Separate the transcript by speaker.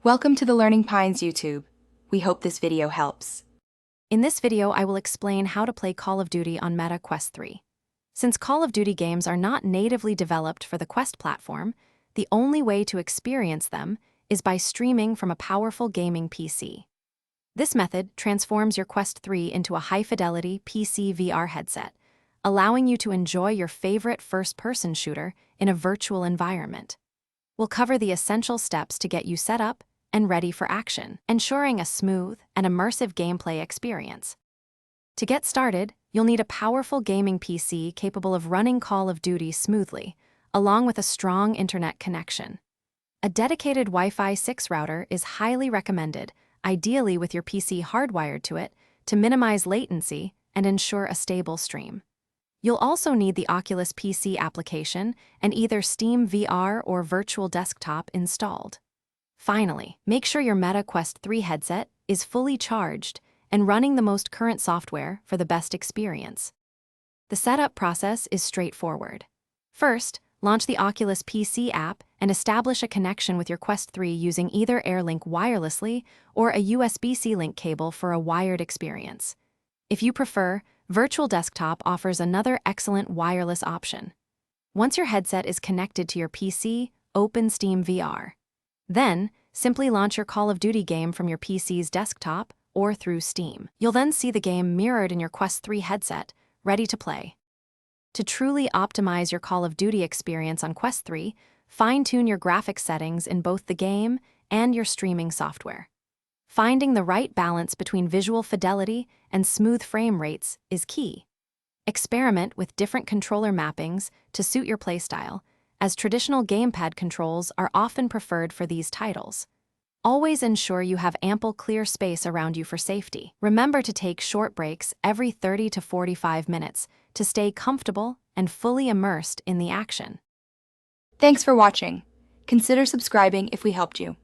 Speaker 1: Welcome to the Learning Pines YouTube. We hope this video helps.
Speaker 2: In this video, I will explain how to play Call of Duty on Meta Quest 3. Since Call of Duty games are not natively developed for the Quest platform, the only way to experience them is by streaming from a powerful gaming PC. This method transforms your Quest 3 into a high-fidelity PC VR headset, allowing you to enjoy your favorite first-person shooter in a virtual environment. We'll cover the essential steps to get you set up and ready for action, ensuring a smooth and immersive gameplay experience. To get started, you'll need a powerful gaming PC capable of running Call of Duty smoothly, along with a strong internet connection. A dedicated Wi-Fi 6 router is highly recommended, ideally with your PC hardwired to it, to minimize latency and ensure a stable stream. You'll also need the Oculus PC application and either Steam VR or Virtual Desktop installed. Finally, make sure your Meta Quest 3 headset is fully charged and running the most current software for the best experience. The setup process is straightforward. First, launch the Oculus PC app and establish a connection with your Quest 3 using either AirLink wirelessly or a USB-C link cable for a wired experience. If you prefer, Virtual Desktop offers another excellent wireless option. Once your headset is connected to your PC, open Steam VR. Then, simply launch your Call of Duty game from your PC's desktop or through Steam. You'll then see the game mirrored in your Quest 3 headset, ready to play. To truly optimize your Call of Duty experience on Quest 3, fine-tune your graphics settings in both the game and your streaming software. Finding the right balance between visual fidelity and smooth frame rates is key. Experiment with different controller mappings to suit your playstyle, as traditional gamepad controls are often preferred for these titles. Always ensure you have ample clear space around you for safety. Remember to take short breaks every 30 to 45 minutes to stay comfortable and fully immersed in the action.
Speaker 1: Thanks for watching. Consider subscribing if we helped you.